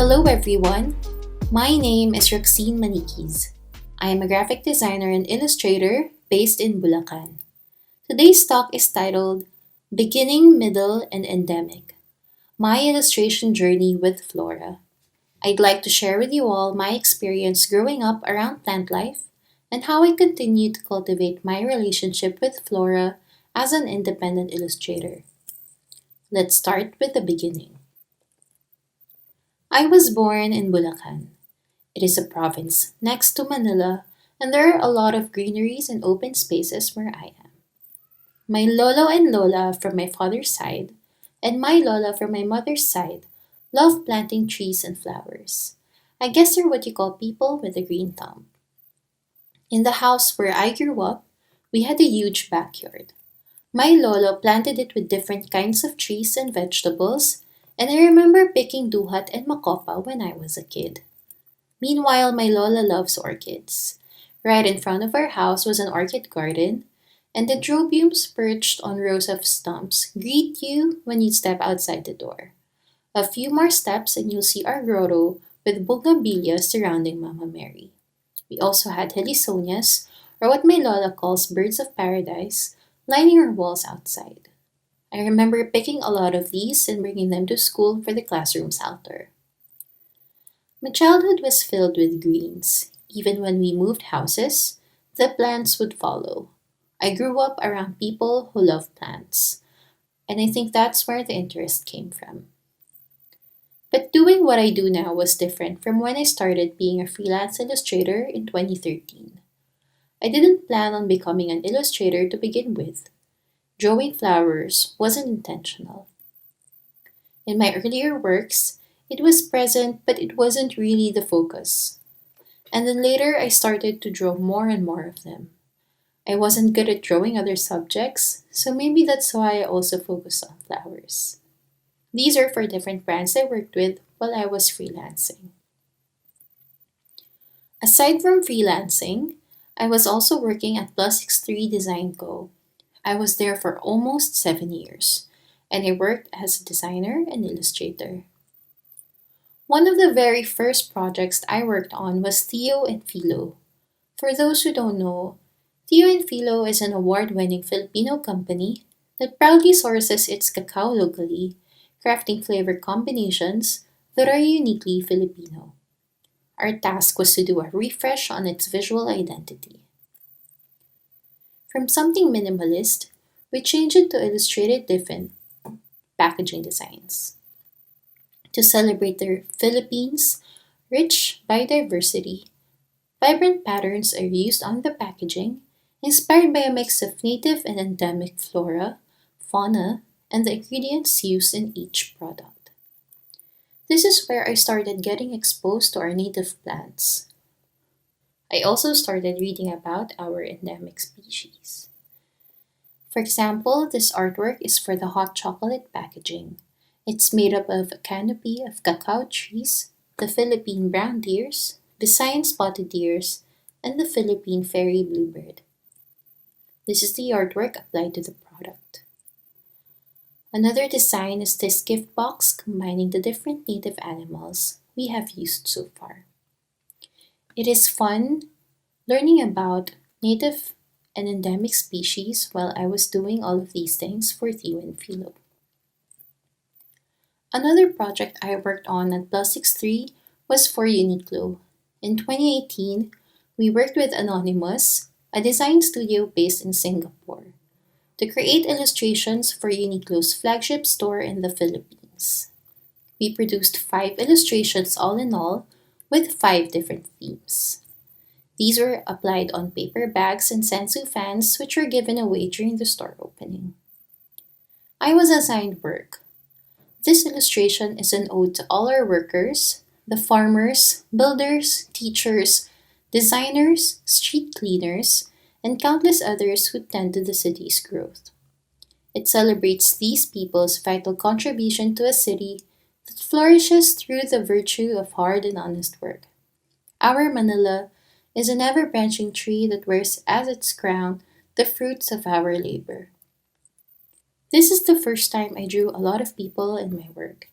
Hello everyone, my name is Raxenne Maniquiz. I am a graphic designer and illustrator based in Bulacan. Today's talk is titled Beginning, Middle, and Endemic, My Illustration Journey with Flora. I'd like to share with you all my experience growing up around plant life and how I continue to cultivate my relationship with flora as an independent illustrator. Let's start with the beginning. I was born in Bulacan. It is a province next to Manila, and there are a lot of greeneries and open spaces where I am. My lolo and lola from my father's side, and my lola from my mother's side, love planting trees and flowers. I guess they're what you call people with a green thumb. In the house where I grew up, we had a huge backyard. My lolo planted it with different kinds of trees and vegetables, and I remember picking duhat and makopa when I was a kid. Meanwhile, my lola loves orchids. Right in front of our house was an orchid garden, and the drobiums perched on rows of stumps greet you when you step outside the door. A few more steps and you'll see our grotto with bougainvilleas surrounding Mama Mary. We also had helisonias, or what my lola calls birds of paradise, lining our walls outside. I remember picking a lot of these and bringing them to school for the classroom's altar. My childhood was filled with greens. Even when we moved houses, the plants would follow. I grew up around people who love plants, and I think that's where the interest came from. But doing what I do now was different from when I started being a freelance illustrator in 2013. I didn't plan on becoming an illustrator to begin with. Drawing flowers wasn't intentional. In my earlier works, it was present, but it wasn't really the focus. And then later, I started to draw more and more of them. I wasn't good at drawing other subjects, so maybe that's why I also focused on flowers. These are for different brands I worked with while I was freelancing. Aside from freelancing, I was also working at Plus63 Design Co. I was there for almost 7 years, and I worked as a designer and illustrator. One of the very first projects I worked on was Theo and Philo. For those who don't know, Theo and Philo is an award-winning Filipino company that proudly sources its cacao locally, crafting flavor combinations that are uniquely Filipino. Our task was to do a refresh on its visual identity. From something minimalist, we changed it to illustrated different packaging designs. To celebrate the Philippines' rich biodiversity, vibrant patterns are used on the packaging, inspired by a mix of native and endemic flora, fauna, and the ingredients used in each product. This is where I started getting exposed to our native plants. I also started reading about our endemic species. For example, this artwork is for the hot chocolate packaging. It's made up of a canopy of cacao trees, the Philippine brown deers, Visayan spotted deers, and the Philippine fairy bluebird. This is the artwork applied to the product. Another design is this gift box combining the different native animals we have used so far. It is fun learning about native and endemic species while I was doing all of these things for Theo and Philo. Another project I worked on at Plus63 was for Uniqlo. In 2018, we worked with Anonymous, a design studio based in Singapore, to create illustrations for Uniqlo's flagship store in the Philippines. We produced 5 illustrations all in all, with 5 different themes. These were applied on paper bags and sensu fans, which were given away during the store opening. I was assigned work. This illustration is an ode to all our workers, the farmers, builders, teachers, designers, street cleaners, and countless others who tend to the city's growth. It celebrates these people's vital contribution to a city that flourishes through the virtue of hard and honest work. Our Manila is an ever-branching tree that wears as its crown the fruits of our labor. This is the first time I drew a lot of people in my work.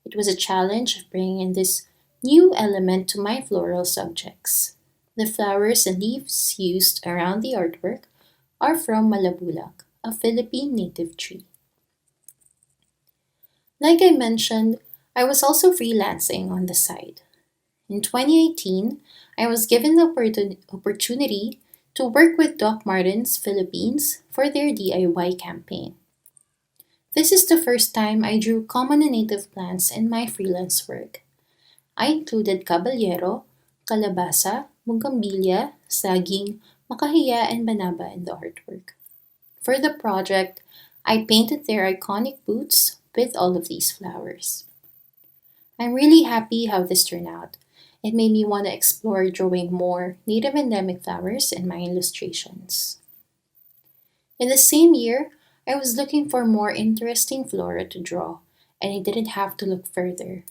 It was a challenge bringing in this new element to my floral subjects. The flowers and leaves used around the artwork are from malabulak, a Philippine native tree. Like I mentioned, I was also freelancing on the side. In 2018, I was given the opportunity to work with Doc Martens Philippines for their DIY campaign. This is the first time I drew common and native plants in my freelance work. I included caballero, calabasa, bugambilya, saging, makahiya, and banaba in the artwork. For the project, I painted their iconic boots with all of these flowers. I'm really happy how this turned out. It made me want to explore drawing more native endemic flowers in my illustrations. In the same year, I was looking for more interesting flora to draw, and I didn't have to look further.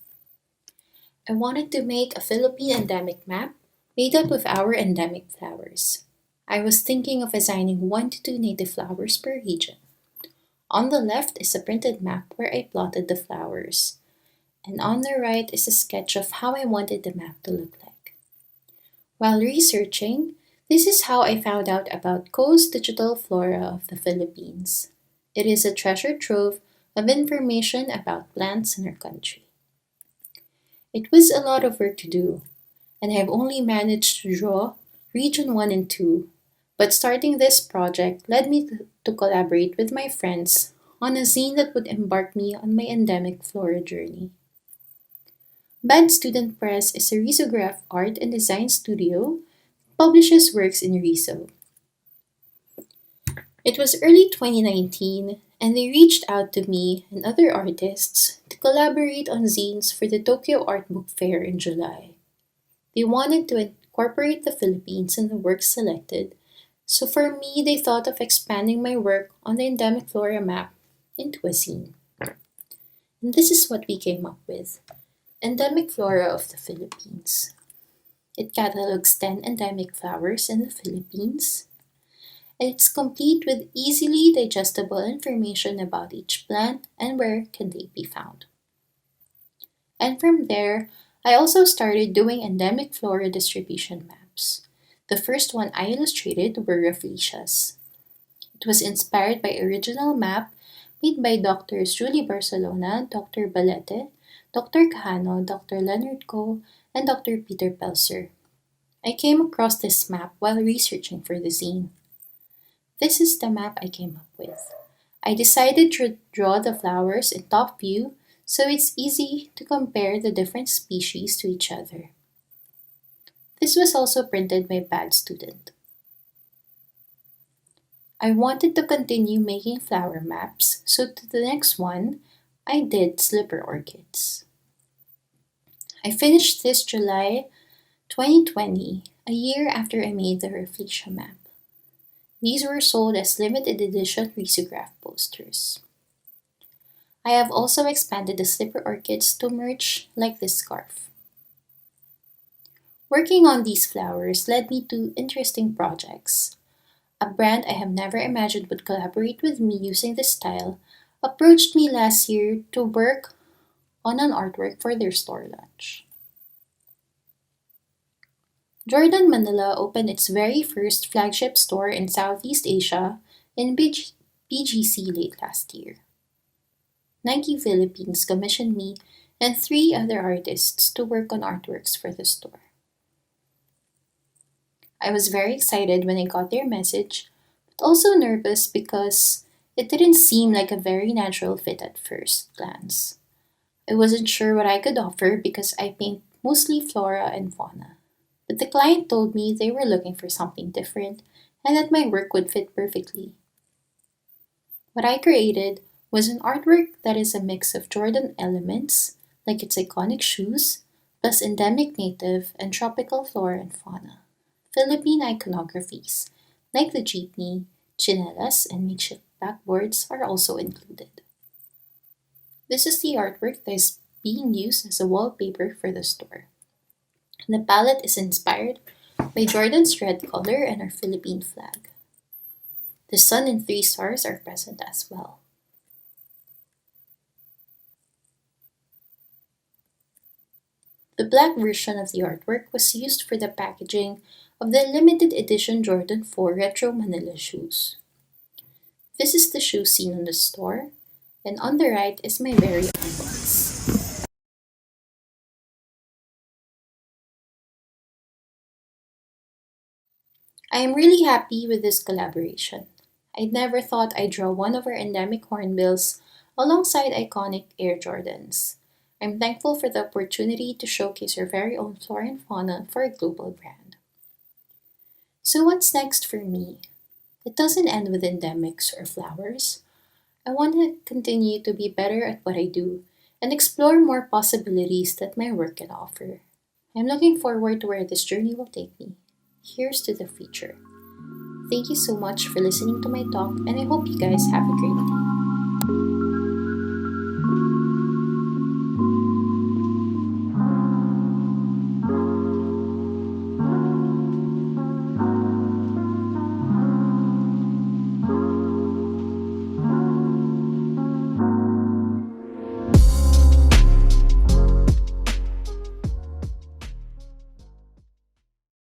I wanted to make a Philippine endemic map made up of our endemic flowers. I was thinking of assigning 1 to 2 native flowers per region. On the left is a printed map where I plotted the flowers, and on the right is a sketch of how I wanted the map to look like. While researching, this is how I found out about Coast Digital Flora of the Philippines. It is a treasure trove of information about plants in our country. It was a lot of work to do, and I have only managed to draw Region 1 and 2, but starting this project led me to collaborate with my friends on a zine that would embark me on my endemic flora journey. Band Student Press is a risograph art and design studio that publishes works in riso. It was early 2019, and they reached out to me and other artists to collaborate on zines for the Tokyo Art Book Fair in July. They wanted to incorporate the Philippines in the works selected, so for me, they thought of expanding my work on the endemic flora map into a zine. And this is what we came up with: Endemic Flora of the Philippines. It catalogs 10 endemic flowers in the Philippines. It's complete with easily digestible information about each plant and where can they be found. And from there, I also started doing endemic flora distribution maps. The first one I illustrated were rafflesias. It was inspired by original map made by Drs. Julie Barcelona, Dr. Balete, Dr. Cajano, Dr. Leonard Ko, and Dr. Peter Pelser. I came across this map while researching for the zine. This is the map I came up with. I decided to draw the flowers in top view so it's easy to compare the different species to each other. This was also printed by Bad Student. I wanted to continue making flower maps, so to the next one, I did slipper orchids. I finished this July 2020, a year after I made the Rafflesia map. These were sold as limited edition risograph posters. I have also expanded the slipper orchids to merch like this scarf. Working on these flowers led me to interesting projects. A brand I have never imagined would collaborate with me using this style approached me last year to work on an artwork for their store launch. Jordan Manila opened its very first flagship store in Southeast Asia in BGC late last year. Nike Philippines commissioned me and 3 other artists to work on artworks for the store. I was very excited when I got their message, but also nervous because it didn't seem like a very natural fit at first glance. I wasn't sure what I could offer because I paint mostly flora and fauna. But the client told me they were looking for something different and that my work would fit perfectly. What I created was an artwork that is a mix of Jordan elements, like its iconic shoes, plus endemic native and tropical flora and fauna. Philippine iconographies, like the jeepney, chinelas, and makeshift backboards are also included. This is the artwork that is being used as a wallpaper for the store. The palette is inspired by Jordan's red color and our Philippine flag. The sun and 3 stars are present as well. The black version of the artwork was used for the packaging of the limited edition Jordan 4 Retro Manila shoes. This is the shoe seen in the store, and on the right is my very own box. I am really happy with this collaboration. I never thought I'd draw one of our endemic hornbills alongside iconic Air Jordans. I'm thankful for the opportunity to showcase our very own flora and fauna for a global brand. So, what's next for me? It doesn't end with endemics or flowers. I want to continue to be better at what I do and explore more possibilities that my work can offer. I'm looking forward to where this journey will take me. Here's to the future. Thank you so much for listening to my talk, and I hope you guys have a great day.